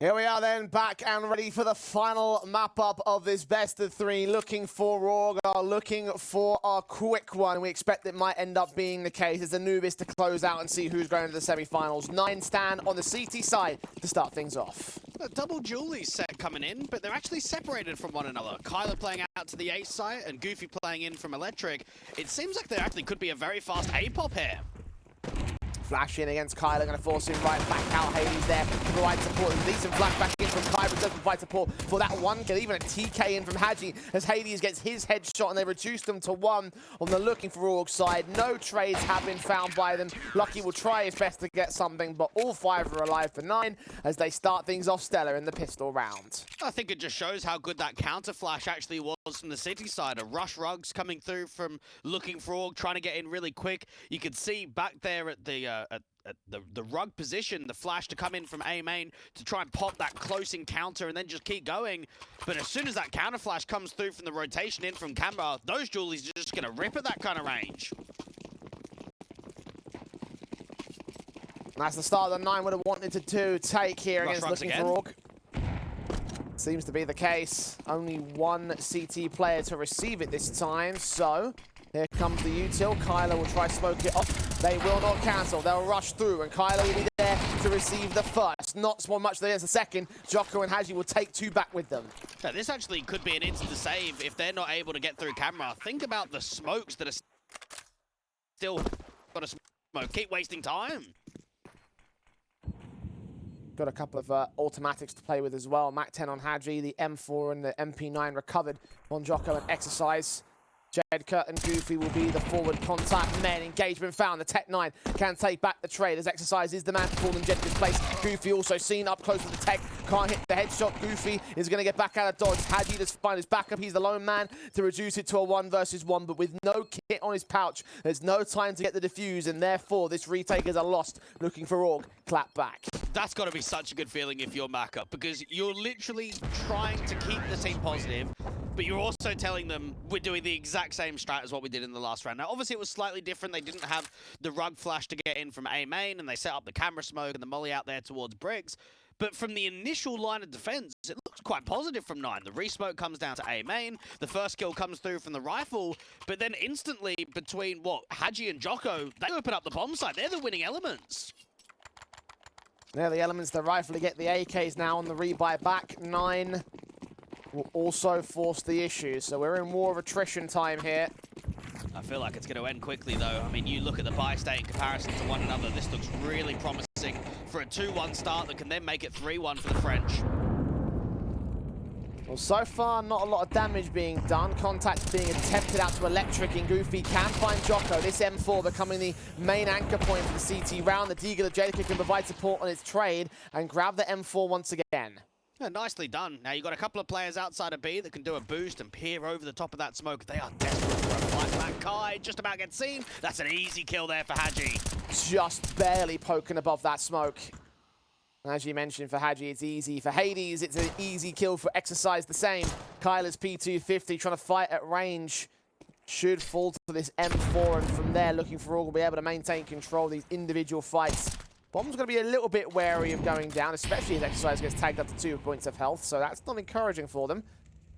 Here we are then, back and ready for the final map-up of this best of three. Looking4Org are looking for a quick one. We expect it might end up being the case. It's Anubis to close out and see who's going to the semi-finals. 9 stand on the CT side to start things off. A double Julie set coming in, but they're actually separated from one another. KEiiiii playing out to the ace site and Goofy playing in from electric. It seems like there actually could be a very fast A-pop here. Flash in against KEiiiii, going to force him right back out. hAdji's there to provide support. There's a decent flash back in from KEiiiii, but does provide support for that one kill. Even a TK in from hAdji as hAdji gets his headshot, and they reduce them to 1 on the Looking4Org side. No trades have been found by them. Lucky will try his best to get something, but all 5 are alive for 9 as they start things off stellar in the pistol round. I think it just shows how good that counter flash actually was from the city side. A rush rugs coming through from Looking4Org, trying to get in really quick. You could see back there at the rug position, the flash to come in from A main to try and pop that close encounter and then just keep going. But as soon as that counter flash comes through from the rotation in from camera, those Julies are just going to rip at that kind of range. That's the start that 9 would have wanted to take here Rush against Looking4Org. Seems to be the case. Only 1 CT player to receive it this time, so here comes the util. KEiiiii will try to smoke it off. They will not cancel. They'll rush through, and KEiiiii will be there to receive the first. Not so much there as the second. Jocko and hAdji will take 2 back with them. Yeah, this actually could be an instant save if they're not able to get through camera. Think about the smokes that are still got to smoke. Keep wasting time. Got a couple of automatics to play with as well. Mac 10 on hAdji, the M4 and the MP9 recovered on Jocko and Exercise. Jedka and Goofy will be the forward contact men. Engagement found. The Tech 9 can take back the trade as Exercise is the man to fall in Jedka's place. Goofy also seen up close with the Tech. Can't hit the headshot. Goofy is going to get back out of dodge. hAdji does find his backup. He's the lone man to reduce it to a 1 versus 1, but with no kit on his pouch, there's no time to get the defuse, and therefore this retake is a lost. Looking4Org clap back. That's got to be such a good feeling if you're Maka, because you're literally trying to keep the team positive, but you're also telling them we're doing the exact same strat as what we did in the last round. Now, obviously, it was slightly different. They didn't have the rug flash to get in from A main, and they set up the camera smoke and the molly out there towards bricks. But from the initial line of defense, it looks quite positive from 9. The resmoke comes down to A main, the first kill comes through from the rifle, but then instantly between, hAdji and Jocko, they open up the bomb site. They're the winning elements. They're the elements that rightfully get the AKs now on the rebuy back. 9 will also force the issue, so we're in war of attrition time here. I feel like it's going to end quickly, though. I mean, you look at the buy state in comparison to one another. This looks really promising for a 2-1 start that can then make it 3-1 for the French. Well, so far, not a lot of damage being done. Contact being attempted out to electric, and Goofy can find Jocko. This M4 becoming the main anchor point for the CT round. The Deagle of Jedka can provide support on its trade and grab the M4 once again. Yeah, nicely done. Now, you've got a couple of players outside of B that can do a boost and peer over the top of that smoke. They are desperate for a fight back. KEiiiii just about gets seen. That's an easy kill there for hAdji. Just barely poking above that smoke. As you mentioned, for hAdji, it's easy. For hAdji, it's an easy kill. For Exercise, the same. KEiiiii's P250 trying to fight at range. Should fall to this M4, and from there, Looking4Org will be able to maintain control of these individual fights. Bomb's going to be a little bit wary of going down, especially as Exercise gets tagged up to 2 points of health, so that's not encouraging for them.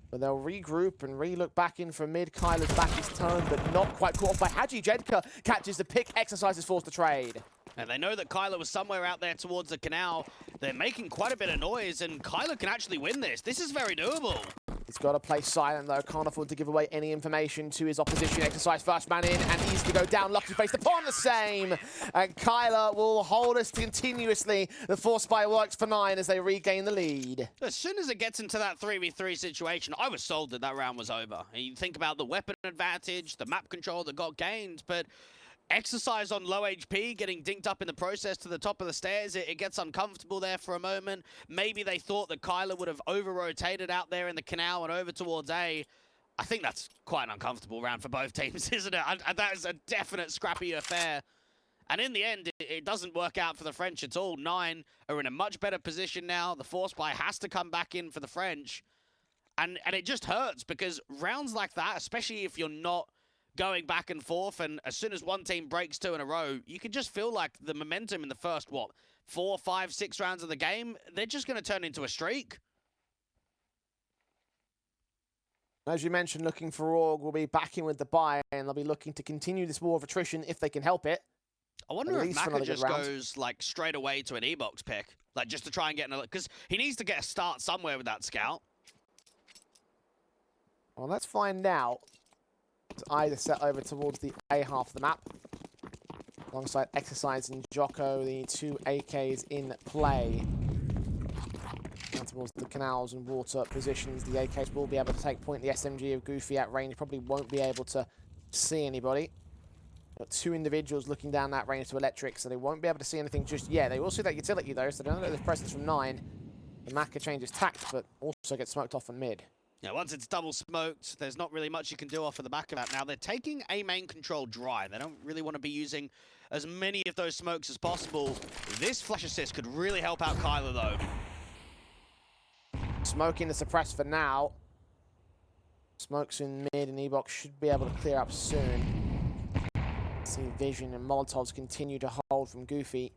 But they'll regroup and re-look back in for mid. KEiiiii's back is turned, but not quite caught off by hAdji. Jedka catches the pick. Exercise is forced to trade. And they know that KEiiiii was somewhere out there towards the canal. They're making quite a bit of noise, and KEiiiii can actually win this. This is very doable. He's got to play silent, though. Can't afford to give away any information to his opposition. Exercise first man in, and he's to go down. Lucky based upon the same. And KEiiiii will hold us continuously. The force buy works for 9 as they regain the lead. As soon as it gets into that 3v3 situation, I was sold that round was over. And you think about the weapon advantage, the map control that got gained, but Exercise on low HP, getting dinked up in the process to the top of the stairs. It gets uncomfortable there for a moment. Maybe they thought that KEiiiii would have over-rotated out there in the canal and over towards A. I think that's quite an uncomfortable round for both teams, isn't it? And that is a definite scrappy affair. And in the end, it doesn't work out for the French at all. 9 are in a much better position now. The force buy has to come back in for the French. And it just hurts because rounds like that, especially if you're not going back and forth, and as soon as one team breaks 2 in a row, you can just feel like the momentum in the first, 4, 5, 6 rounds of the game, they're just going to turn into a streak. As you mentioned, Looking4Org will be backing with the buy, and they'll be looking to continue this war of attrition if they can help it. I wonder if Maka just goes like straight away to an E-box pick, like just to try and get another, because he needs to get a start somewhere with that scout. Well, let's find out. It's either set over towards the A half of the map. Alongside Exercise and Jocko, the 2 AKs in play. Down towards the canals and water positions. The AKs will be able to take point. The SMG of Goofy at range probably won't be able to see anybody. Got 2 individuals looking down that range to electric, so they won't be able to see anything just yet. They will see that utility though, so they don't know there's presence from 9. The Maka changes tact, but also gets smoked off on mid. Yeah, once it's double smoked, there's not really much you can do off of the back of that. Now, they're taking A main control dry. They don't really want to be using as many of those smokes as possible. This flash assist could really help out KEiiiii, though. Smoking the suppress for now. Smokes in mid and E-box should be able to clear up soon. See Vision and Molotovs continue to hold from Goofy.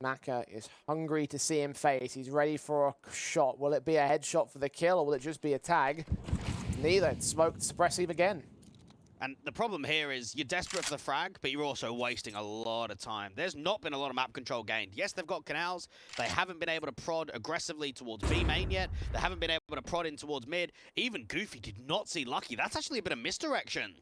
Maka is hungry to see him face. He's ready for a shot. Will it be a headshot for the kill, or will it just be a tag? Neither. Smoked suppressive again. And the problem here is you're desperate for the frag, but you're also wasting a lot of time. There's not been a lot of map control gained. Yes, they've got canals. They haven't been able to prod aggressively towards B main yet. They haven't been able to prod in towards mid. Even Goofy did not see Lucky. That's actually a bit of misdirection.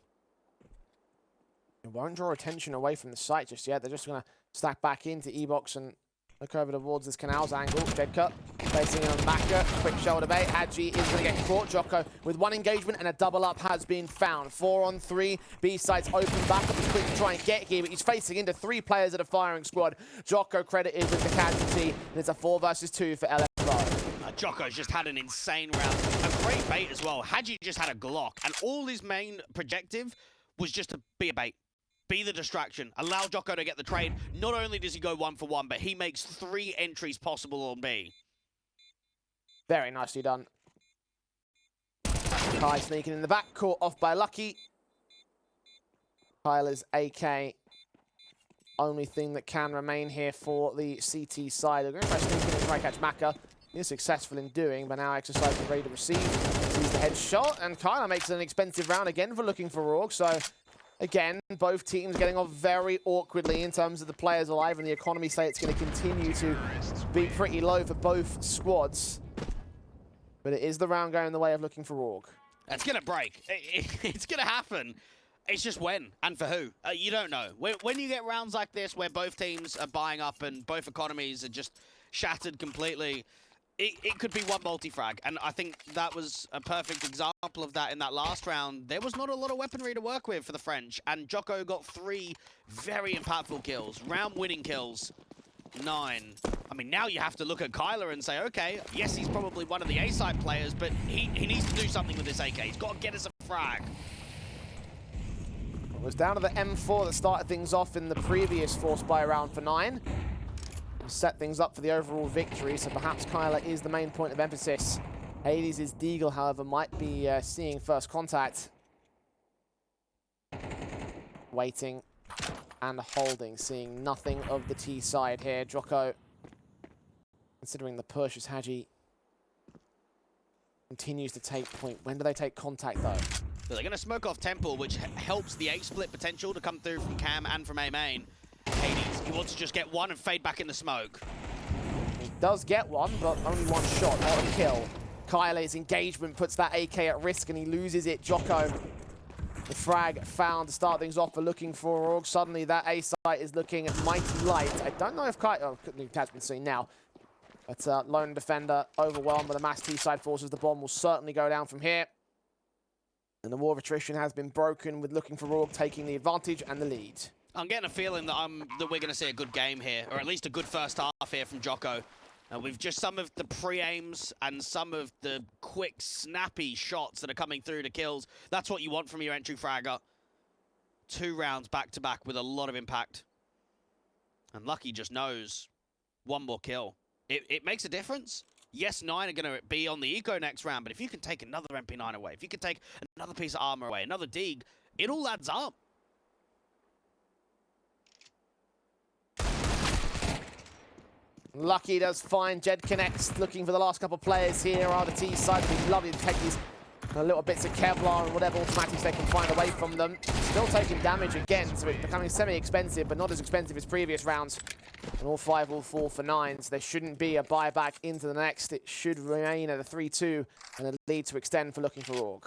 It won't draw attention away from the site just yet. They're just going to stack back into E-box and look over towards this canals angle. Dead cut. Facing on Maka. Quick shoulder bait. hAdji is going to get caught. Jocko with 1 engagement and a double up has been found. 4 on 3. B site's open back up. He's quick to try and get here, but he's facing into 3 players at a firing squad. Jocko credited with the casualty. And it's a 4 versus 2 for LFO. Jocko's just had an insane round. A great bait as well. hAdji just had a Glock, and all his main projective was just to be a bait. Be the distraction. Allow Jocko to get the trade. Not only does he go 1 for 1, but he makes 3 entries possible on B. Very nicely done. KEiiiii sneaking in the back, caught off by Lucky. KEiiii's AK. Only thing that can remain here for the CT side. They're going to try sneaking and try to catch Maka. He's successful in doing, but now Exercise is ready to receive. Sees the headshot, and KEiiiii makes an expensive round again for Looking4Org. So again, both teams getting off very awkwardly in terms of the players alive, and the economy state's going to continue to be pretty low for both squads. But it is the round going the way of Looking4Org. It's going to break. It's going to happen. It's just when and for who. You don't know. When you get rounds like this where both teams are buying up and both economies are just shattered completely, it could be one multi-frag, and I think that was a perfect example of that in that last round. There was not a lot of weaponry to work with for the French, and Jocko got 3 very impactful kills, round-winning kills. 9. I mean, now you have to look at KEiiiii and say, okay, yes, he's probably one of the A-side players, but he needs to do something with this AK. He's got to get us a frag. It was down to the M4 that started things off in the previous force buy round for 9. Set things up for the overall victory, so perhaps KEiiiii is the main point of emphasis. hAdji's Deagle, however, might be seeing first contact. Waiting and holding, seeing nothing of the T side here. Jocko, considering the push as hAdji continues to take point. When do they take contact, though? So they're going to smoke off Temple, which helps the A-split potential to come through from Cam and from A main. hAdji, he wants to just get 1 and fade back in the smoke. He does get 1, but only 1 shot, not a kill. KEiiii's engagement puts that AK at risk, and he loses it. Jocko, the frag found to start things off for Looking4Org. Suddenly, that A site is looking mighty light. I don't know if KEiiiii... Oh, has been seen now. But lone defender overwhelmed by the mass T side forces. The bomb will certainly go down from here. And the war of attrition has been broken, with Looking4Org taking the advantage and the lead. I'm getting a feeling that we're going to see a good game here, or at least a good first half here from Jocko. With just some of the pre-aims and some of the quick, snappy shots that are coming through to kills. That's what you want from your entry fragger. 2 rounds back-to-back with a lot of impact. And Lucky just knows 1 more kill. It makes a difference. Yes, 9 are going to be on the eco next round, but if you can take another MP9 away, if you can take another piece of armor away, another dig, it all adds up. Lucky does fine. Jed connects, looking for the last couple of players here. Are the T side. It'd be lovely to take these little bits of Kevlar and whatever automatics they can find away from them. Still taking damage again, so it's becoming semi-expensive, but not as expensive as previous rounds. And all 5 will fall for 9, so there shouldn't be a buyback into the next. It should remain at a 3-2 and a lead to extend for Looking4Org.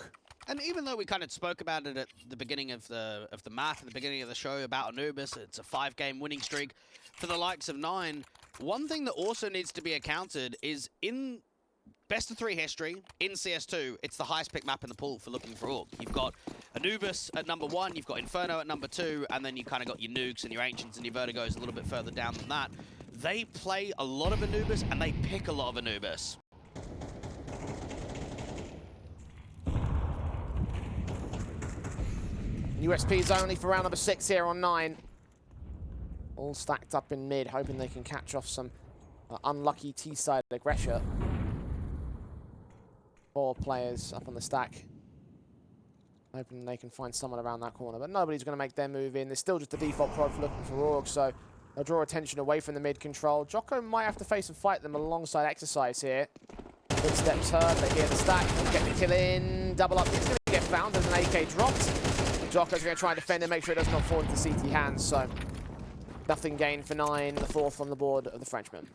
And even though we kind of spoke about it at the beginning of the map, at the beginning of the show about Anubis, it's a 5-game winning streak for the likes of 9. One thing that also needs to be accounted is in best of 3 history, in CS2, it's the highest pick map in the pool for Looking4Org. You've got Anubis at number 1, you've got Inferno at number 2, and then you kind of got your Nukes and your Ancients and your Vertigos a little bit further down than that. They play a lot of Anubis, and they pick a lot of Anubis. USP's only for round number 6 here on 9. All stacked up in mid, hoping they can catch off some unlucky T-side aggression. 4 players up on the stack. Hoping they can find someone around that corner, but nobody's going to make their move in. There's still just a default prod for Looking4Org, so they'll draw attention away from the mid control. Jocko might have to face and fight them alongside Exercise here. Footsteps heard, they hear the stack, get the kill in, double up. It's going to get found as an AK dropped. Jocko's going to try and defend and make sure it does not fall into CT hands, so nothing gained for 9, the 4th on the board of the Frenchman.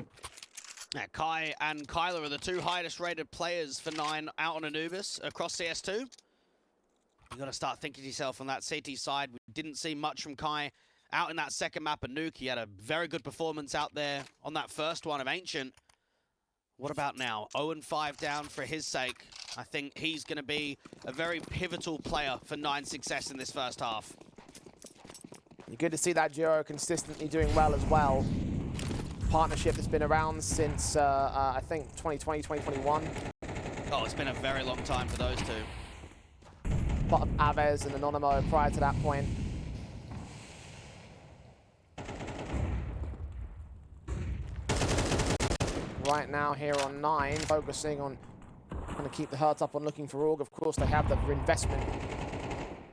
Yeah, Kai and KEiiiii are the 2 highest rated players for 9 out on Anubis across CS2. You got to start thinking to yourself on that CT side. We didn't see much from Kai out in that second map of Nuke. He had a very good performance out there on that first one of Ancient. What about now? 0-5 down for his sake. I think he's going to be a very pivotal player for 9's success in this first half. You're good to see that duo consistently doing well as well. Partnership that's been around since, I think, 2020, 2021. Oh, it's been a very long time for those 2. Part of Aves and Anonymo prior to that point. Right now here on 9, focusing on trying to keep the hurt up on Looking4Org. Of course, they have the investment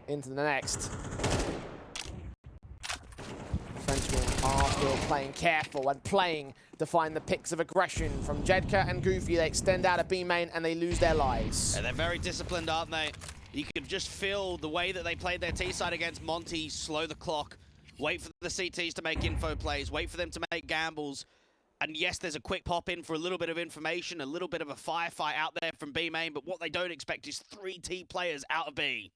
into the next. Frenchmen are still playing careful and playing to find the picks of aggression from Jedka and Goofy. They extend out of B main and they lose their lives. Yeah, they're very disciplined, aren't they? You could just feel the way that they played their T-side against Monty, slow the clock, wait for the CTs to make info plays, wait for them to make gambles. And yes, there's a quick pop in for a little bit of information, a little bit of a firefight out there from B main, but what they don't expect is 3 T players out of B.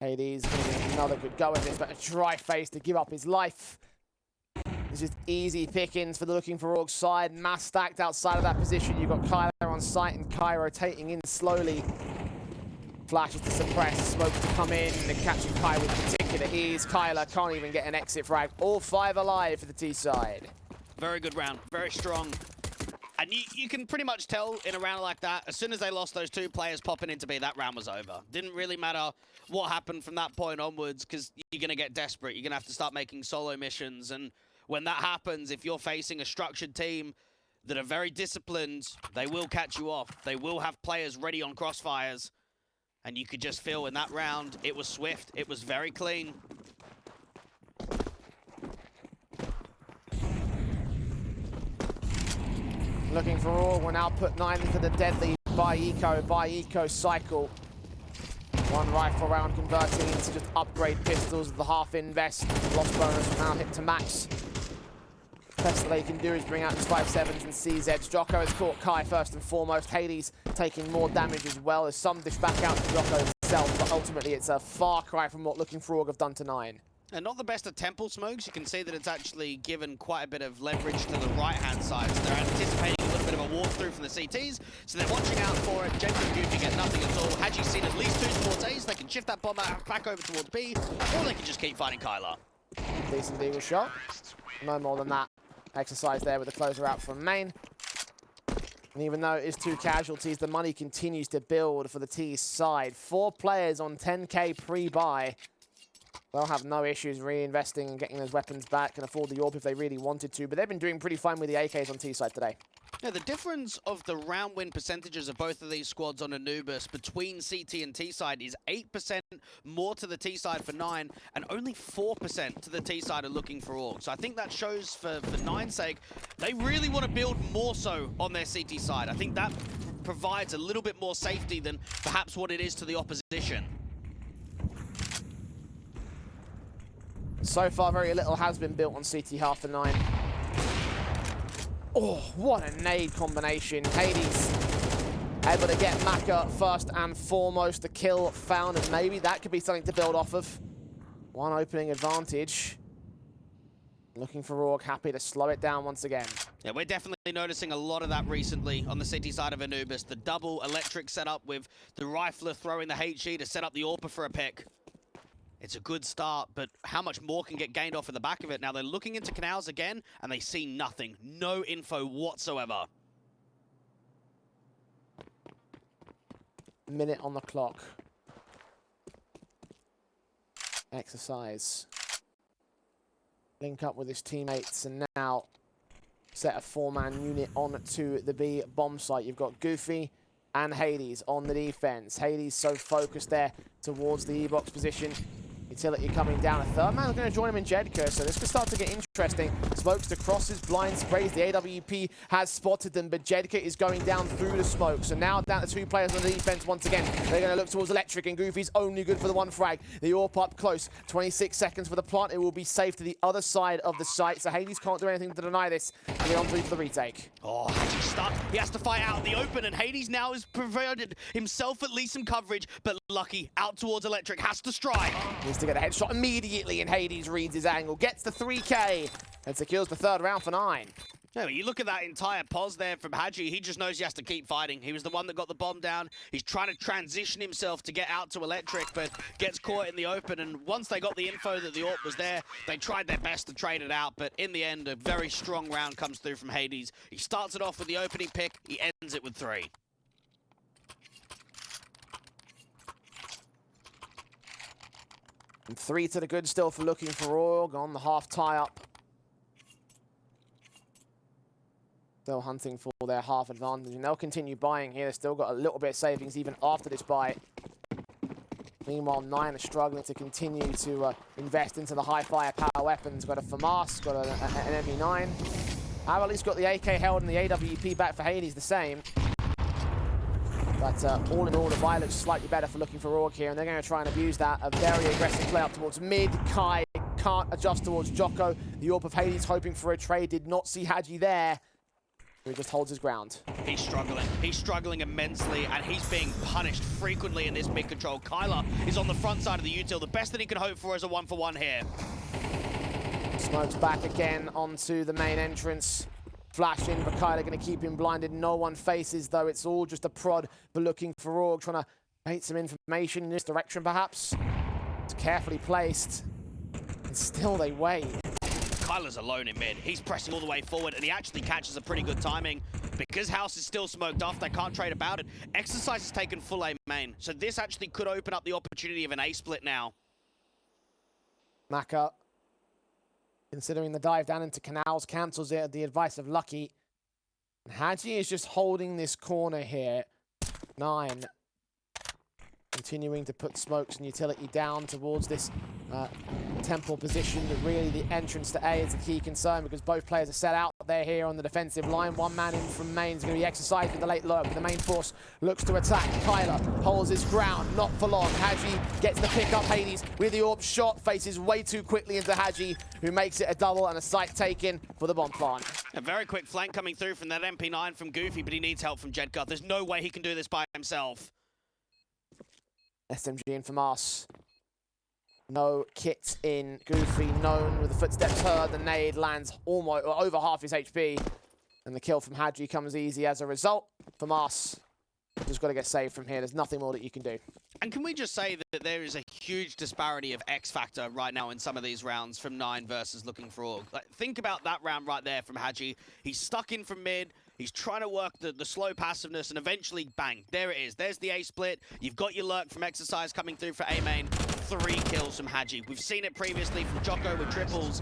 hAdji's going to get another good go at this, but a dry face to give up his life. It's just easy pickings for the Looking4Org side. Mass stacked outside of that position. You've got KEiiiii on site and Kai rotating in slowly. Flashes to suppress, smoke to come in, and catching Kai with particular ease. KEiiiii can't even get an exit frag. All 5 alive for the T side. Very good round, very strong. And you can pretty much tell in a round like that, as soon as they lost those 2 players popping into B, that round was over. Didn't really matter what happened from that point onwards, because you're going to get desperate. You're going to have to start making solo missions. And when that happens, if you're facing a structured team that are very disciplined, they will catch you off. They will have players ready on crossfires. And you could just feel in that round, it was swift. It was very clean. Looking4Org will now put 9 into the deadly by Eco cycle. 1 rifle round converting into just upgrade pistols with the half invest. Lost bonus will now hit to max. Best that they can do is bring out his 5.7s and CZs. Jocko has caught Kai first and foremost. hAdji's taking more damage as well. There's some dish back out to Jocko himself, but ultimately it's a far cry from what Looking4Org have done to 9. And not the best of temple smokes. You can see that it's actually given quite a bit of leverage to the right-hand side. So they're anticipating a little bit of a walkthrough from the CTs. So they're watching out for it. Jensen and Goofy get nothing at all. hAdji's seen at least 2 towards A's. They can shift that bomb out back over towards B, or they can just keep fighting KEiiiii. Decent deagle shot. No more than that. Exercise there with the closer out from main. And even though it is 2 casualties, the money continues to build for the T side. 4 players on 10K pre-buy. They'll have no issues reinvesting and getting those weapons back and afford the AWP if they really wanted to, but they've been doing pretty fine with the AKs on T-side today. Yeah, the difference of the round win percentages of both of these squads on Anubis between CT and T-side is 8% more to the T-side for 9 and only 4% to the T-side of Looking4Org. So I think that shows for 9's sake, they really want to build more so on their CT side. I think that provides a little bit more safety than perhaps what it is to the opposition. So far, very little has been built on CT half for 9. Oh, what a nade combination. hAdji able to get Maka first and foremost. The kill found, and maybe that could be something to build off of. One opening advantage. Looking4Org happy to slow it down once again. Yeah, we're definitely noticing a lot of that recently on the city side of Anubis. The double electric setup with the rifler throwing the hAdji to set up the AWP for a pick. It's a good start, but how much more can get gained off of the back of it? Now they're looking into canals again, and they see nothing. No info whatsoever. Minute on the clock. Exercise. Link up with his teammates, and now set a 4-man unit on to the B bomb site. You've got Goofy and hAdji on the defense. hAdji's so focused there towards the E-box position. Utility coming down. A third man is going to join him in Jedka, so this could start to get interesting. Smokes across his blind sprays. The AWP has spotted them, but Jedka is going down through the smoke. So now down to 2 players on the defense once again. They're going to look towards Electric, and Goofy's only good for the 1 frag. The AWP up close. 26 seconds for the plant. It will be safe to the other side of the site, so hAdji can't do anything to deny this. And on through for the retake. Oh, hAdji's stuck. He has to fight out in the open, and hAdji now has provided himself at least some coverage, but Lucky out towards Electric, has to strike. Needs to get a headshot immediately, and hAdji reads his angle. Gets the 3K, and secures the 3rd round for 9. Yeah, you look at that entire pause there from hAdji, he just knows he has to keep fighting. He was the one that got the bomb down. He's trying to transition himself to get out to Electric, but gets caught in the open. And once they got the info that the AWP was there, they tried their best to trade it out. But in the end, a very strong round comes through from hAdji. He starts it off with the opening pick. He ends it with 3. And 3 to the good still for Looking4Org on the half tie-up. Still hunting for their half advantage, and they'll continue buying here. They've still got a little bit of savings even after this buy. Meanwhile, 9 are struggling to continue to invest into the high firepower weapons. Got a FAMAS, got an MV9. I've at least got the AK held and the AWP back for hAdji the same. But all in all, the buy looks slightly better for Looking4Org here, and they're going to try and abuse that. A very aggressive play up towards mid. Kai can't adjust towards Jocko. The AWP of hAdji's hoping for a trade. Did not see hAdji there. He just holds his ground. He's struggling. He's struggling immensely, and he's being punished frequently in this mid-control. KEiiiii is on the front side of the util. The best that he can hope for is a 1-for-1 here. Smokes back again onto the main entrance. Flash in, but KEiiiii going to keep him blinded. No one faces, though. It's all just a prod for Looking4Org, trying to bait some information in this direction, perhaps. It's carefully placed, and still they wait. KEiiii's alone in mid. He's pressing all the way forward, and he actually catches a pretty good timing. Because House is still smoked off, they can't trade about it. Exercise has taken full A main, so this actually could open up the opportunity of an A split now. Maka, considering the dive down into canals, cancels it at the advice of Lucky. And hAdji is just holding this corner here. 9. Continuing to put smokes and utility down towards this temple position, but really the entrance to A is a key concern because both players are set out there here on the defensive line. 1 man in from main is going to be exercised with the late lurk. The main force looks to attack. KEiiiii holds his ground, not for long. hAdji gets the pick up. hAdji with the AWP shot, faces way too quickly into hAdji, who makes it a double and a site taken for the bomb plant. A very quick flank coming through from that MP9 from Goofy, but he needs help from Jedka. There's no way he can do this by himself. SMG and FAMAS. No kit in. Goofy known with the footsteps heard. The nade lands almost over half his HP. And the kill from hAdji comes easy as a result. FAMAS just got to get saved from here. There's nothing more that you can do. And can we just say that there is a huge disparity of X factor right now in some of these rounds from 9 versus Looking4Org. Like, think about that round right there from hAdji. He's stuck in from mid. He's trying to work the slow passiveness, and eventually, bang, there it is. There's the A split. You've got your lurk from Exercise coming through for A main. 3 kills from hAdji. We've seen it previously from Jocko with triples.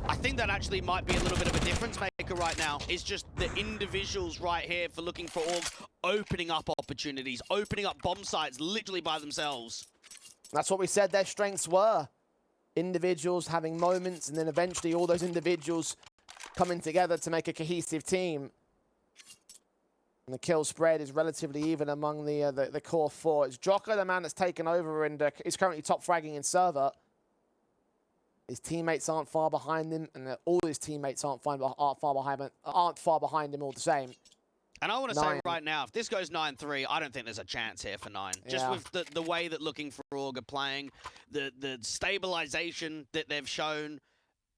I think that actually might be a little bit of a difference maker right now. It's just the individuals right here for Looking4Org opening up opportunities, opening up bomb sites literally by themselves. That's what we said their strengths were. Individuals having moments, and then eventually all those individuals coming together to make a cohesive team. And the kill spread is relatively even among the core 4. It's Jocko, the man that's taken over and is currently top fragging in server. His teammates aren't far behind him, and all his teammates aren't far behind him all the same. And I want to say right now, if this goes 9-3, I don't think there's a chance here for 9. Yeah. Just with the way that Looking4Org are playing, the stabilization that they've shown,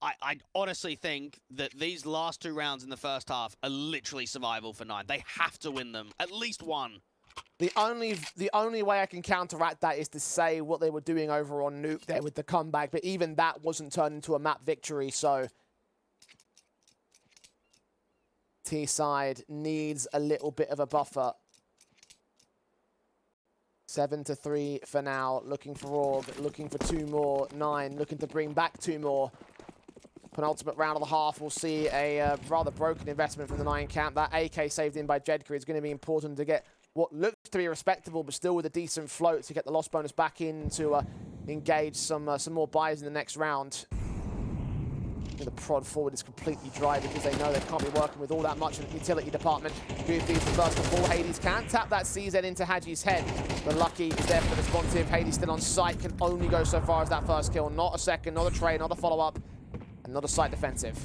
I honestly think that these last 2 rounds in the first half are literally survival for 9. They have to win them, at least one. The only way I can counteract that is to say what they were doing over on Nuke there with the comeback, but even that wasn't turned into a map victory, so T-side needs a little bit of a buffer. 7-3 for now. Looking4Org, looking for 2 more. 9 looking to bring back 2 more. Penultimate round of the half, we'll see a rather broken investment from the 9 camp. That AK saved in by Jedka is going to be important to get what looks to be respectable, but still with a decent float to get the loss bonus back in to engage some more buys in the next round. The prod forward is completely dry because they know they can't be working with all that much in the utility department. Goofy is the first of all. hAdji can't tap that CZ into hAdji's head. But Lucky is there for the responsive. hAdji still on site, can only go so far as that first kill. Not a second, not a trade, not a follow-up, and not a site defensive.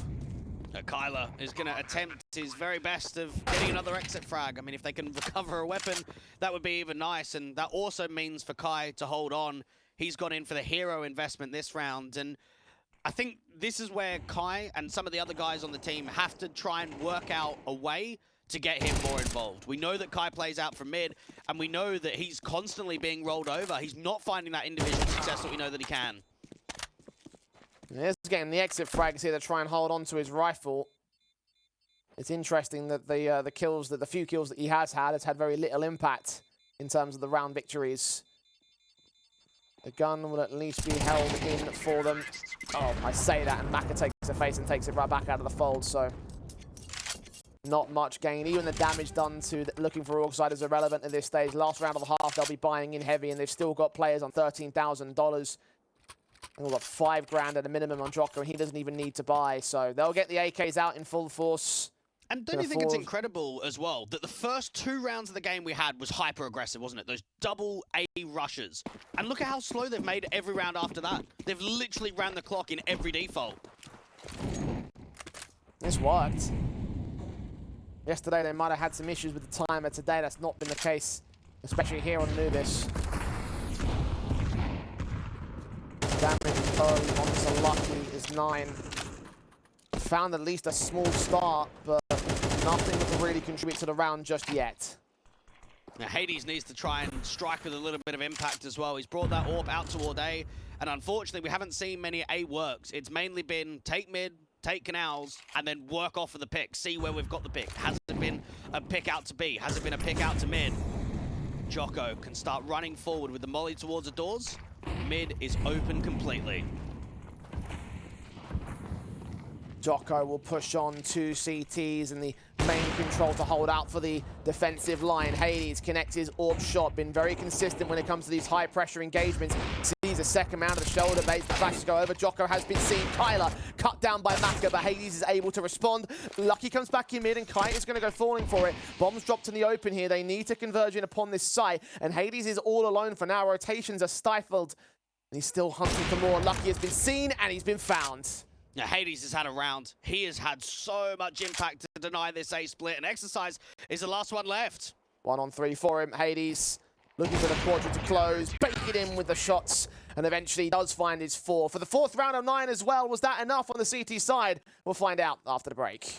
KEiiiii is going to attempt his very best of getting another exit frag. I mean, if they can recover a weapon, that would be even nice. And that also means for Kai to hold on. He's gone in for the hero investment this round. And I think this is where Kai and some of the other guys on the team have to try and work out a way to get him more involved. We know that Kai plays out from mid, and we know that he's constantly being rolled over. He's not finding that individual success that we know that he can. He's getting the exit frags here to try and hold on to his rifle. It's interesting that the few kills that he has had very little impact in terms of the round victories. The gun will at least be held in for them. Oh, I say that, and Maka takes the face and takes it right back out of the fold, so not much gain. Even the damage done to the Looking4Org side is irrelevant at this stage. Last round of the half, they'll be buying in heavy, and they've still got players on $13,000. We've got $5 grand at a minimum on Jocko, and he doesn't even need to buy, so they'll get the AKs out in full force. And don't you think it's incredible as well that the first 2 rounds of the game we had was hyper-aggressive, wasn't it? Those double A rushes. And look at how slow they've made every round after that. They've literally ran the clock in every default. This worked. Yesterday they might have had some issues with the timer. Today that's not been the case, especially here on Anubis. Damage early onto Lucky is 9. Found at least a small start, but nothing to really contribute to the round just yet. Now hAdji needs to try and strike with a little bit of impact as well. He's brought that AWP out toward A, and unfortunately we haven't seen many A works. It's mainly been take mid, take canals, and then work off of the pick. See where we've got the pick. Has it been a pick out to B? Has it been a pick out to mid? Jocko can start running forward with the molly towards the doors. Mid is open completely. Jocko will push on 2 CTs and the main control to hold out for the defensive line. hAdji connects his AWP shot, been very consistent when it comes to these high pressure engagements. Sees a second round of the shoulder base, the flashes go over. Jocko has been seen. KEiiiii cut down by Maka, but hAdji is able to respond. Lucky comes back in mid, and KEiiiii is going to go falling for it. Bombs dropped in the open here. They need to converge in upon this site, and hAdji is all alone for now. Rotations are stifled, and he's still hunting for more. Lucky has been seen, and he's been found. Now, hAdji has had a round. He has had so much impact to deny this A split, and Exercise is the last one left. 1 on 3 for him. hAdji's looking for the quadrant to close, bake it in with the shots, and eventually does find his 4. For the 4th round of 9 as well, was that enough on the CT side? We'll find out after the break.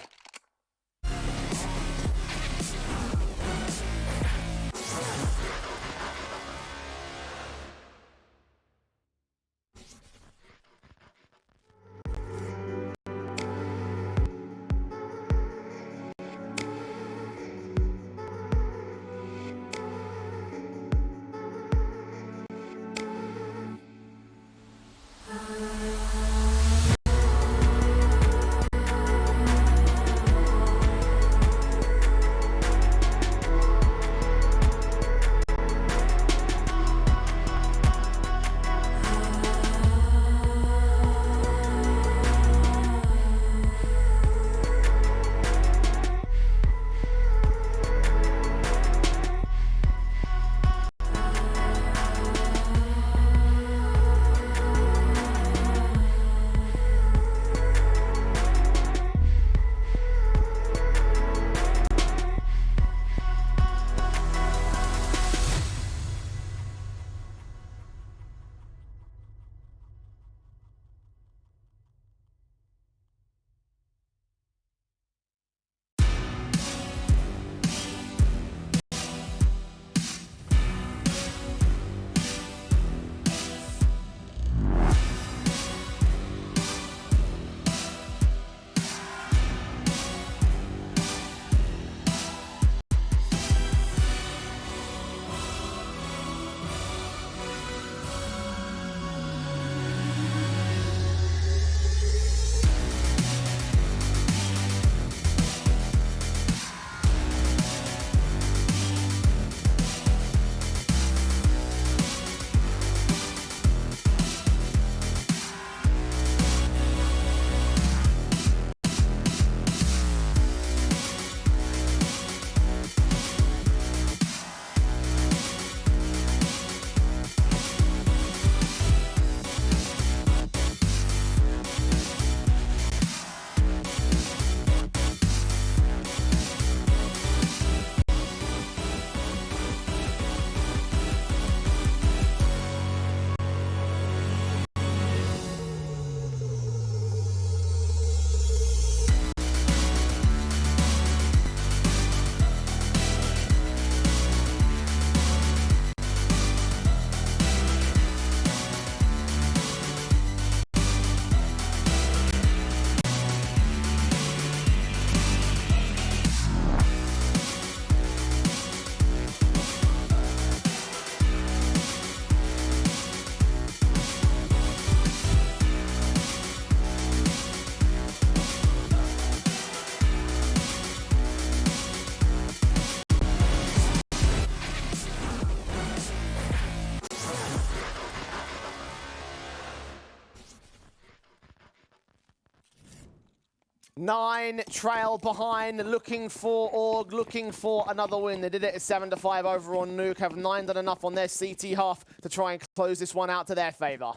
9 trail behind, Looking4Org, looking for another win. They did it at 7-5 over on Nuke. Have 9 done enough on their CT half to try and close this one out to their favor.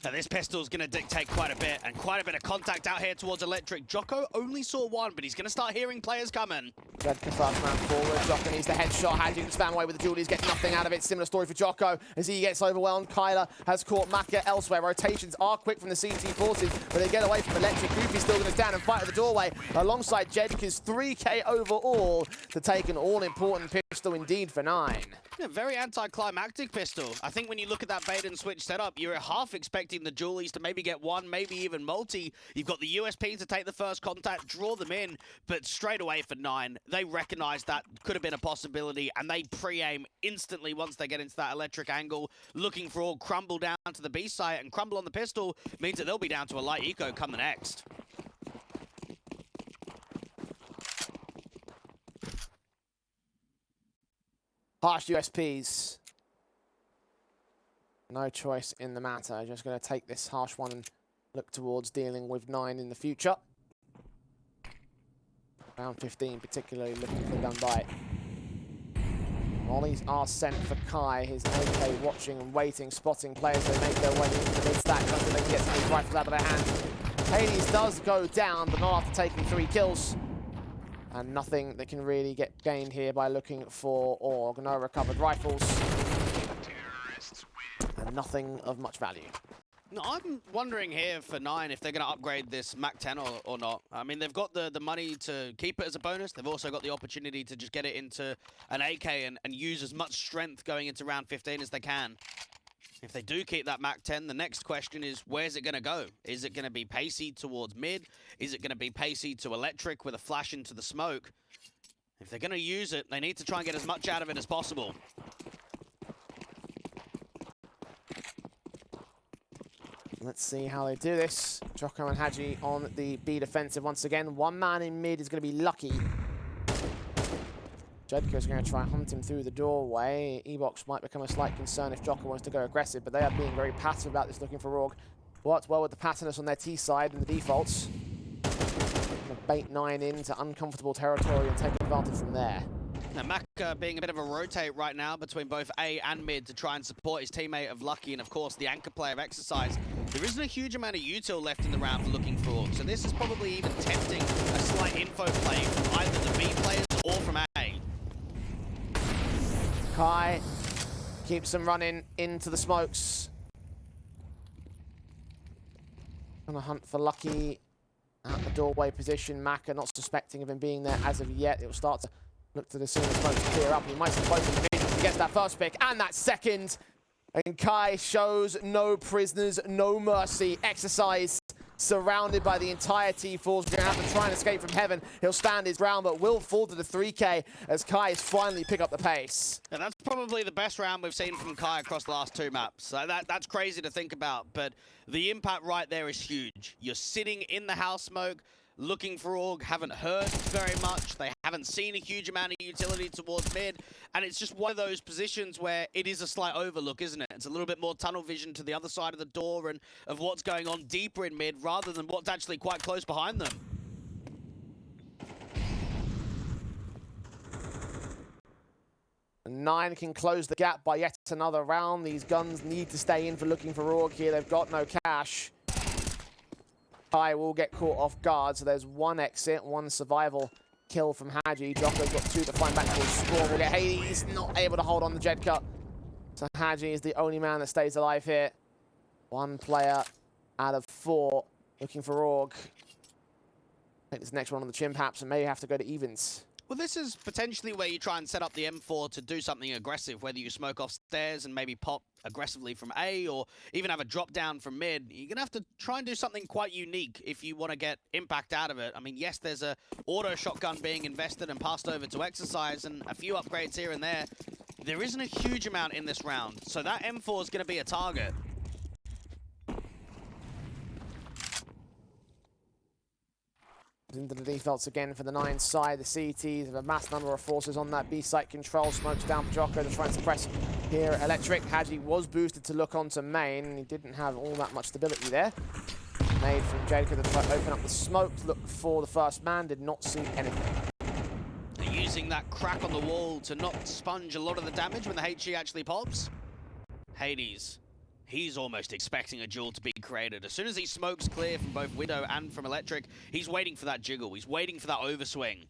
Now this pistol's going to dictate quite a bit, and quite a bit of contact out here towards Electric. Jocko only saw one, but he's going to start hearing players coming. Zedka first man forward. Jocko needs the headshot. hAdji can stand away with the Julies, getting nothing out of it. Similar story for Jocko as he gets overwhelmed. KEiiiii has caught Maka elsewhere. Rotations are quick from the CT forces, but they get away from Electric. Goofy's still going to stand and fight at the doorway alongside Jedka's 3K overall to take an all-important pistol indeed for 9. Yeah, very anticlimactic pistol. I think when you look at that bait and switch setup, you're half expecting the Julies to maybe get one, maybe even multi. You've got the USP to take the first contact, draw them in, but straight away for 9, they recognize that could have been a possibility, and they pre-aim instantly once they get into that Electric angle. Looking4Org crumble down to the B site, and crumble on the pistol means that they'll be down to a light eco come the next. Harsh USPs. No choice in the matter. Just going to take this harsh one and look towards dealing with 9 in the future. Round 15 particularly looking for done by. Mollies are sent for KEiiiii. His AK watching and waiting, spotting players. They make their way into the mid-stack until they can get some of these rifles out of their hand. hAdji does go down, but not after taking 3 kills. And nothing that can really get gained here by Looking4Org. No recovered rifles. And nothing of much value. No, I'm wondering here for 9 if they're going to upgrade this Mac 10 or not. I mean, they've got the money to keep it as a bonus. They've also got the opportunity to just get it into an AK and use as much strength going into round 15 as they can. If they do keep that Mac 10, the next question is, where's it going to go? Is it going to be pacey towards mid? Is it going to be pacey to Electric with a flash into the smoke? If they're going to use it, they need to try and get as much out of it as possible. Let's see how they do this. Jocko and hAdji on the B defensive once again. One man in mid is going to be lucky. Jedka's going to try and hunt him through the doorway. E-Box might become a slight concern if Jocko wants to go aggressive, but they are being very passive about this Looking4Org. Worked well with the patterners on their T side and the defaults. Gonna bait 9 into uncomfortable territory and take advantage from there. Now, Mac being a bit of a rotate right now between both A and mid to try and support his teammate of Lucky and, of course, the anchor player of Exercise. There isn't a huge amount of util left in the round for Looking4Org, so this is probably even tempting a slight info play from either the B players or from A. KEiiiii keeps them running into the smokes. Gonna hunt for Lucky at the doorway position. Maka not suspecting of him being there as of yet. It will start to look to the soon as smokes clear up. He might see both individuals. He gets that first pick and that second. And KEiiiii shows no prisoners, no mercy. Exercise surrounded by the entire T-Force. We're going to have to try and escape from heaven. He'll stand his ground, but will fall to the 3K as KEiiii's finally pick up the pace. And that's probably the best round we've seen from KEiiiii across the last 2 maps. So that's crazy to think about, but the impact right there is huge. You're sitting in the house smoke. Looking4Org haven't heard very much. They haven't seen a huge amount of utility towards mid. And it's just one of those positions where it is a slight overlook, isn't it? It's a little bit more tunnel vision to the other side of the door and of what's going on deeper in mid rather than what's actually quite close behind them. And 9 can close the gap by yet another round. These guns need to stay in for Looking4Org here. They've got no cash. KEiiiii will get caught off guard, so there's 1 exit, 1 survival kill from hAdji. Jocko's got 2 to find back towards Spawn. Will get hAdji. He's not able to hold on the Jedka. So hAdji is the only man that stays alive here. 1 player out of 4. Looking4Org. Take this next one on the chin, perhaps, and maybe have to go to evens. Well, this is potentially where you try and set up the M4 to do something aggressive, whether you smoke off stairs and maybe pop aggressively from A or even have a drop down from mid. You're going to have to try and do something quite unique if you want to get impact out of it. I mean, yes, there's a auto shotgun being invested and passed over to Exercise and a few upgrades here and there. There isn't a huge amount in this round, so that M4 is going to be a target. Into the defaults again for the 9 side. The CTs have a mass number of forces on that B site control. Smokes down for Jocko to try and suppress here at Electric. hAdji was boosted to look onto main, and he didn't have all that much stability there. Made from Jacob to open up the smoke to look for the first man, did not see anything. They're using that crack on the wall to not sponge a lot of the damage when the hAdji actually pops. hAdji, he's almost expecting a duel to be created. As soon as he smokes clear from both Widow and from Electric, he's waiting for that jiggle. He's waiting for that overswing.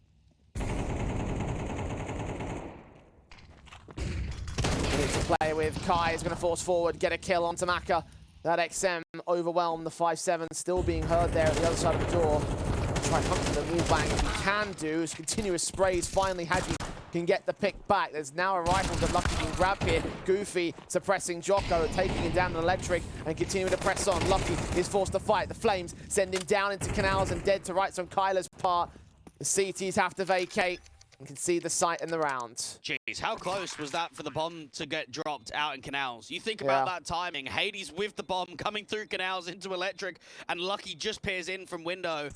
To play with. KEiiiii is going to force forward, get a kill onto Maka. That XM overwhelmed the 5-7, still being heard there at the other side of the door. Try hunt for the wall bang. If he can do is continuous sprays. Finally, hAdji can get the pick back. There's now a rifle that Lucky can grab here. Goofy suppressing Jocko, taking him down to Electric and continuing to press on. Lucky is forced to fight. The Flames send him down into canals and dead to rights on KEiiiii's part. The CTs have to vacate. You can see the sight in the round. Jeez, how close was that for the bomb to get dropped out in canals? You think about that timing. hAdji with the bomb coming through canals into Electric, and Lucky just peers in from window.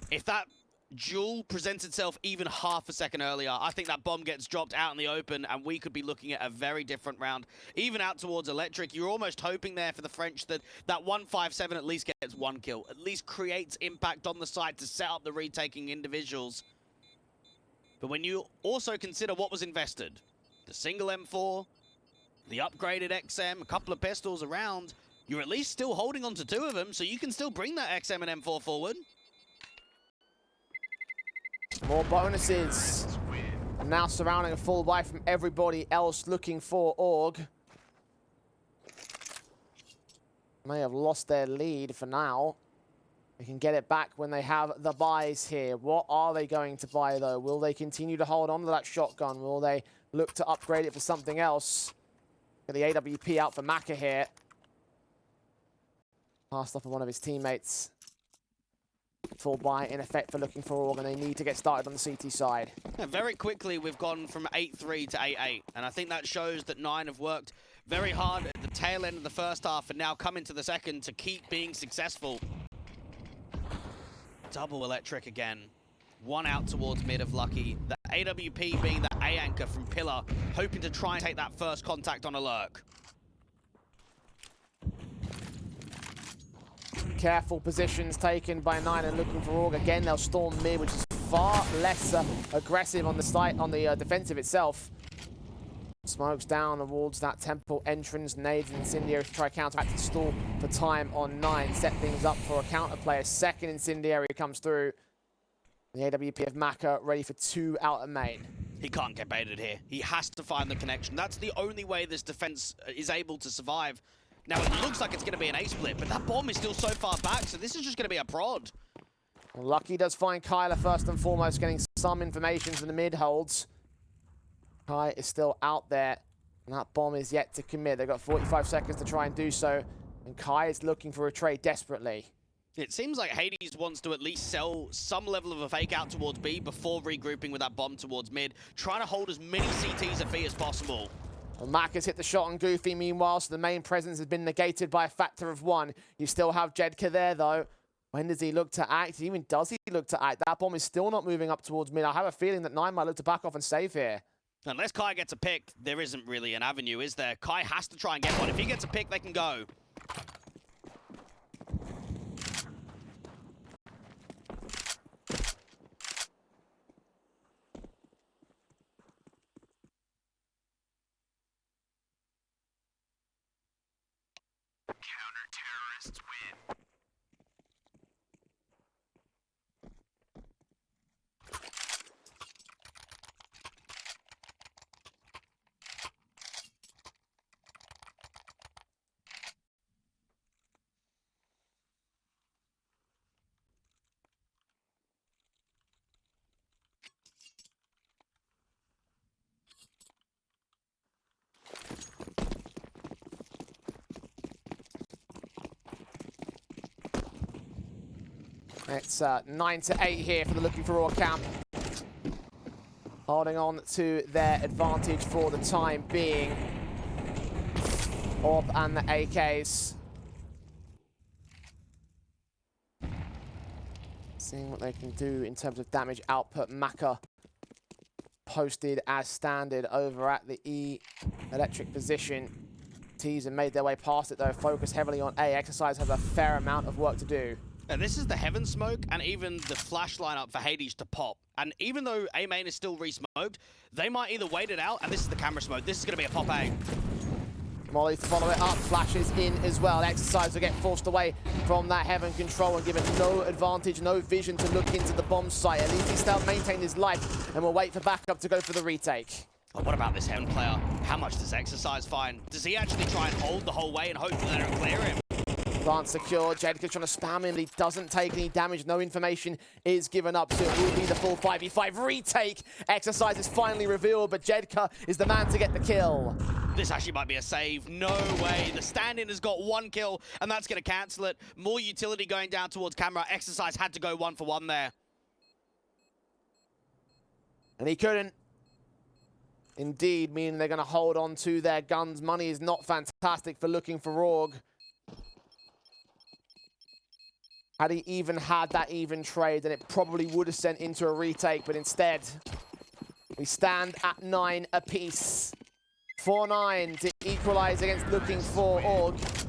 If that duel presents itself even half a second earlier, I think that bomb gets dropped out in the open, and we could be looking at a very different round. Even out towards Electric, you're almost hoping there for the French that that 1-5-7 at least gets one kill, at least creates impact on the side to set up the retaking individuals. But when you also consider what was invested, the single M4, the upgraded XM, a couple of pistols around, you're at least still holding on to two of them, so you can still bring that XM and M4 forward. More bonuses. And now surrounding a full buy from everybody else. Looking4Org may have lost their lead for now. They can get it back when they have the buys here. What are they going to buy, though? Will they continue to hold on to that shotgun? Will they look to upgrade it for something else? Get the AWP out for Maka here. Passed off of one of his teammates. Full buy in effect for Looking4Org, and they need to get started on the CT side. Yeah, very quickly, we've gone from 8-3 to 8-8, and I think that shows that 9 have worked very hard at the tail end of the first half and now come into the second to keep being successful. Double Electric again. One out towards mid of Lucky. The AWP being the A anchor from Pillar, hoping to try and take that first contact on a lurk. Careful positions taken by 9 and Looking4Org. Again, they'll storm mid, which is far less aggressive on the site, on the defensive itself. Smokes down towards that temple entrance. Nades and Incendiary to try counteract and stall for time on 9. Set things up for a counter play. A second Incendiary comes through. The AWP of Maka ready for 2 out of main. He can't get baited here. He has to find the connection. That's the only way this defense is able to survive. Now, it looks like it's going to be an A-split, but that bomb is still so far back, so this is just going to be a prod. Well, Lucky does find KEiiiii first and foremost, getting some information from the mid holds. KEiiiii is still out there, and that bomb is yet to commit. They've got 45 seconds to try and do so, and KEiiiii is looking for a trade desperately. It seems like hAdji wants to at least sell some level of a fake out towards B before regrouping with that bomb towards mid, trying to hold as many CTs at B as possible. Well, Mac has hit the shot on Goofy meanwhile, so the main presence has been negated by a factor of 1. You still have Jedka there, though. When does he look to act? Even does he look to act? That bomb is still not moving up towards mid. I have a feeling that 9 might look to back off and save here. Unless KEiiiii gets a pick, there isn't really an avenue, is there? KEiiiii has to try and get one. If he gets a pick, they can go. Counter-terrorists win. It's 9 to 8 here for the Looking4Org camp. Holding on to their advantage for the time being. Orb and the AKs. Seeing what they can do in terms of damage output. Maka posted as standard over at the E electric position. Tees have made their way past it though. Focus heavily on A. Exercise has a fair amount of work to do. And this is the Heaven smoke and even the flash lineup for hAdji to pop. And even though A main is still re-smoked, they might either wait it out, and this is the camera smoke. This is going to be a pop A. Molly to follow it up, flashes in as well. Exercise will get forced away from that Heaven control and given no advantage, no vision to look into the bomb site. At least he still maintained his life and will wait for backup to go for the retake. Oh, what about this Heaven player? How much does Exercise find? Does he actually try and hold the whole way and hope that they don't clear him? Plant secure. Jedka trying to spam him, but he doesn't take any damage. No information is given up, so it will be the full 5v5 retake. Exercise is finally revealed, but Jedka is the man to get the kill. This actually might be a save. No way. The stand-in has got 1 kill, and that's going to cancel it. More utility going down towards camera. Exercise had to go 1 for 1 there. And he couldn't. Indeed, meaning they're going to hold on to their guns. Money is not fantastic for Looking4Org. Had he even had that even trade, then it probably would have sent into a retake, but instead, we stand at 9 apiece. 4-9 to equalize against Looking4Org.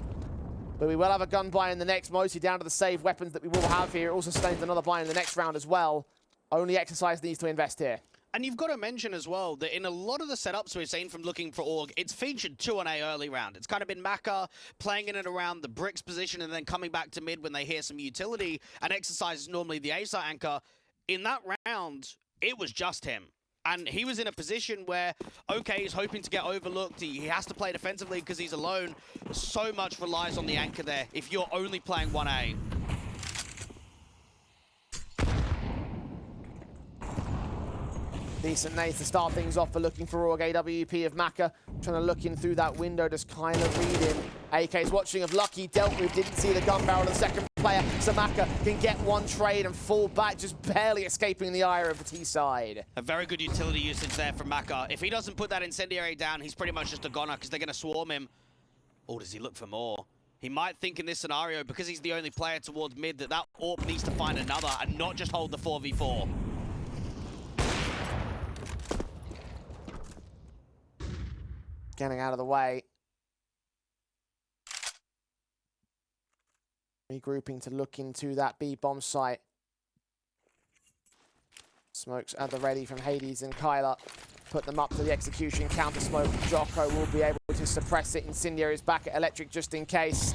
But we will have a gun buy in the next, mostly down to the save weapons that we will have here. It also sustains another buy in the next round as well. Only Exercise needs to invest here. And you've got to mention as well that in a lot of the setups we've seen from Looking4Org, it's featured 2 on A early round. It's kind of been Maka playing in and around the bricks position and then coming back to mid when they hear some utility, and Exercise is normally the A site anchor. In that round, it was just him. And he was in a position where, okay, he's hoping to get overlooked. He has to play defensively because he's alone. So much relies on the anchor there if you're only playing 1A. Decent nades to start things off for Looking4Org. AWP of Maka trying to look in through that window. Does Kyler read him? AK's watching of Lucky dealt with. Didn't see the gun barrel of the second player. So Maka can get 1 trade and fall back, just barely escaping the ire of the T side. A very good utility usage there from Maka. If he doesn't put that incendiary down, he's pretty much just a goner because they're going to swarm him. Or does he look for more? He might think in this scenario, because he's the only player towards mid, that AWP needs to find another and not just hold the 4v4. Getting out of the way. Regrouping to look into that B bomb site. Smokes at the ready from hAdji and KEiiiii. Put them up to the execution. Counter smoke. Jocko will be able to suppress it. Incendiary is back at Electric just in case.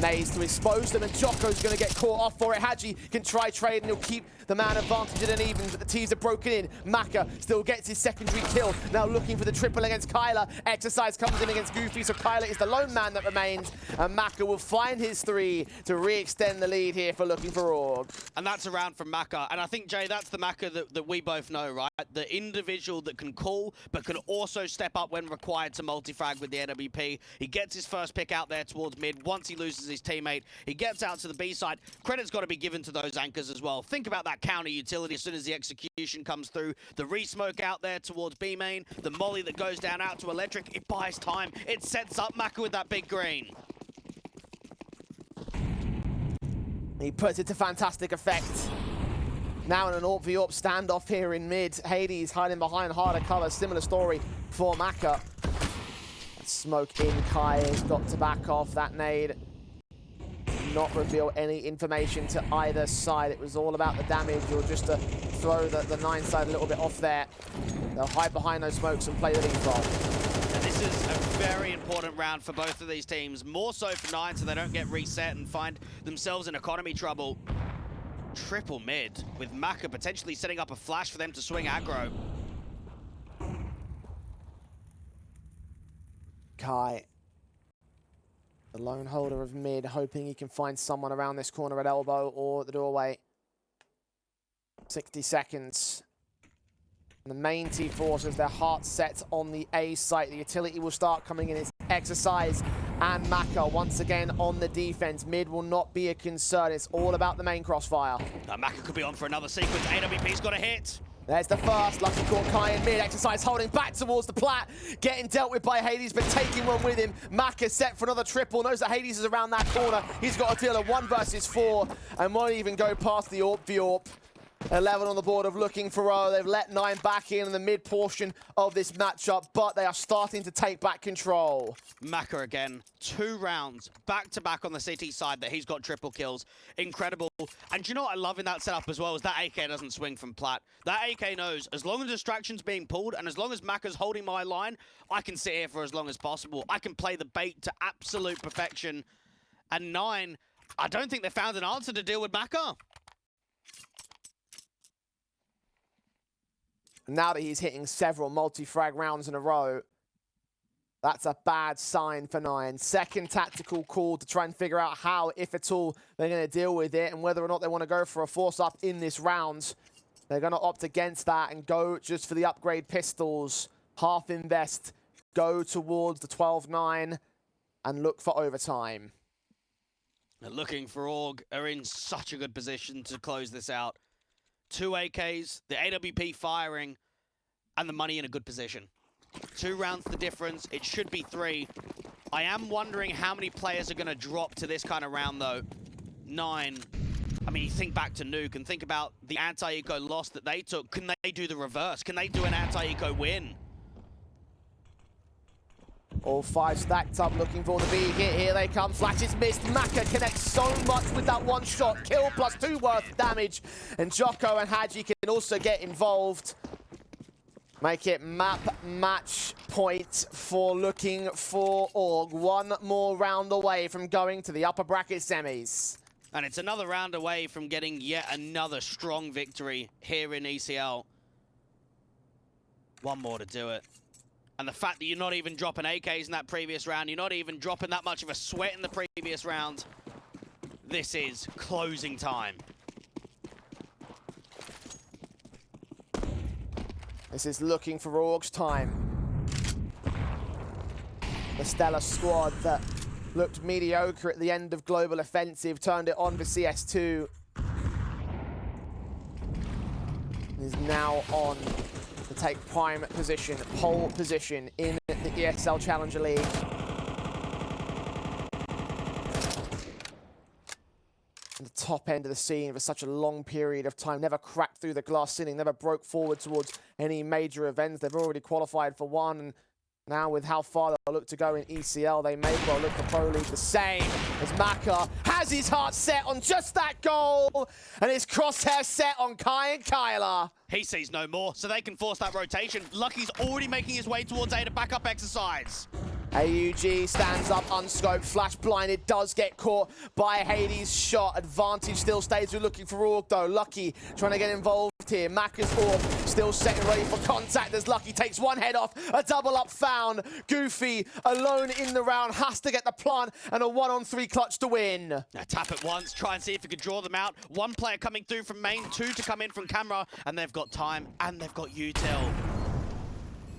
Nays to expose them, and Jocko's going to get caught off for it. hAdji can try trade, and he'll keep the man advantage at an even, but the T's are broken in. Maka still gets his secondary kill. Now looking for the triple against KEiiiii. Exercise comes in against Goofy, so KEiiiii is the lone man that remains, and Maka will find his 3 to re-extend the lead here for Looking4Org. And that's a round from Maka, and I think, Jay, that's the Maka that we both know, right? The individual that can call, but can also step up when required to multi-frag with the AWP. He gets his first pick out there towards mid. Once he loses his teammate, he gets out to the B side. Credit's got to be given to those anchors as well. Think about that counter utility as soon as the execution comes through. The re-smoke out there towards B main. The molly that goes down out to Electric. It buys time. It sets up Maka with that big green. He puts it to fantastic effect. Now in an AWP v AWP standoff here in mid. hAdji hiding behind harder cover. Similar story for Maka. Smoke in. KEiiii's got to back off that nade. Not reveal any information to either side. It was all about the damage, or just to throw the 9 side a little bit off there. They'll hide behind those smokes and play the leapfrog. And this is a very important round for both of these teams. More so for 9, so they don't get reset and find themselves in economy trouble. Triple mid, with Maka potentially setting up a flash for them to swing aggro. Kai, the lone holder of mid, hoping he can find someone around this corner at elbow or the doorway. 60 seconds. And the main T4 says their heart set on the A site. The utility will start coming in. It's Exercise and Maka once again on the defense. Mid will not be a concern. It's all about the main crossfire. Maka could be on for another sequence. AWP's got a hit. There's the first. Lucky caught Kai in mid. Exercise holding back towards the plat. Getting dealt with by hAdji, but taking one with him. Maka set for another triple. Knows that hAdji is around that corner. He's got a deal of 1 versus 4 and won't even go past the AWP v AWP. 11 on the board of Looking4Org. They've let 9 back in the mid portion of this matchup, but they are starting to take back control. Maka again, 2 rounds back-to-back on the City side that he's got triple kills. Incredible. And do you know what I love in that setup as well is that AK doesn't swing from plat. That AK knows as long as the distraction's being pulled and as long as Maka's holding my line, I can sit here for as long as possible. I can play the bait to absolute perfection. And 9, I don't think they found an answer to deal with Maka. Now that he's hitting several multi-frag rounds in a row, that's a bad sign for 9. Second tactical call to try and figure out how, if at all, they're going to deal with it and whether or not they want to go for a force-up in this round. They're going to opt against that and go just for the upgrade pistols. Half invest, go towards the 12-9 and look for overtime. Looking4Org are in such a good position to close this out. 2 AKs, the AWP firing, and the money in a good position. 2 rounds the difference. It should be 3. I am wondering how many players are going to drop to this kind of round, though. 9. I mean, you think back to Nuke and think about the anti-eco loss that they took. Can they do the reverse? Can they do an anti-eco win? All 5 stacked up, looking for the big hit. Here they come. Flash is missed. Maka connects so much with that one shot. Kill plus 2 worth of damage. And Jocko and hAdji can also get involved. Make it map match point for Looking4Org. 1 more round away from going to the upper bracket semis. And it's another round away from getting yet another strong victory here in ECL. 1 more to do it. And the fact that you're not even dropping AKs in that previous round, you're not even dropping that much of a sweat in the previous round, this is closing time. This is Looking4Org's time. The stellar squad that looked mediocre at the end of Global Offensive turned it on for CS2. Is now on to take prime position, pole position in the ESL Challenger League. The top end of the scene for such a long period of time, never cracked through the glass ceiling, never broke forward towards any major events. They've already qualified for 1, and now with how far they'll look to go in ECL, they may well look for Pro League the same as Maka has his heart set on just that goal, and his crosshair set on Kai and KEiiiii. He sees no more, so they can force that rotation. Lucky's already making his way towards A to backup exercise. AUG stands up, unscoped, flash blinded, does get caught by hAdji's shot. Advantage still stays with Looking4Org though. Lucky trying to get involved here. Maka's orb still set and ready for contact as Lucky takes 1 head off. A double up found. Goofy alone in the round has to get the plant and a 1-on-3 clutch to win. Now tap it once, try and see if you could draw them out. 1 player coming through from main, 2 to come in from camera, and they've got time and they've got util.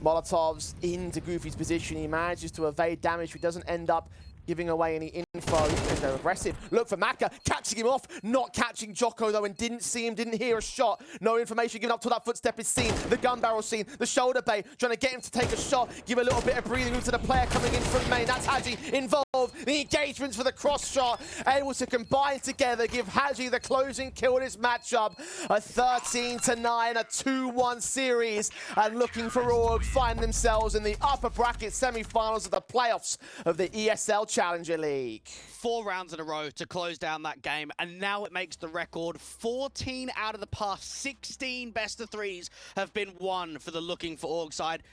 Molotov's into Goofy's position. He manages to evade damage. He doesn't end up giving away any info. They're aggressive. Look for Maka, catching him off. Not catching Jocko, though, and didn't see him, didn't hear a shot. No information given up till that footstep is seen. The gun barrel seen. The shoulder bay, trying to get him to take a shot. Give a little bit of breathing room to the player coming in from main. That's hAdji involved. The engagements for the cross shot. Able to combine together, give hAdji the closing kill in this matchup. A 13-9, a 2-1 series. And Looking4Org find themselves in the upper bracket semi-finals of the playoffs of the ESL Challenger League. 4 rounds in a row to close down that game, and now it makes the record. 14 out of the past 16 best of 3s have been won for the Looking4Org side.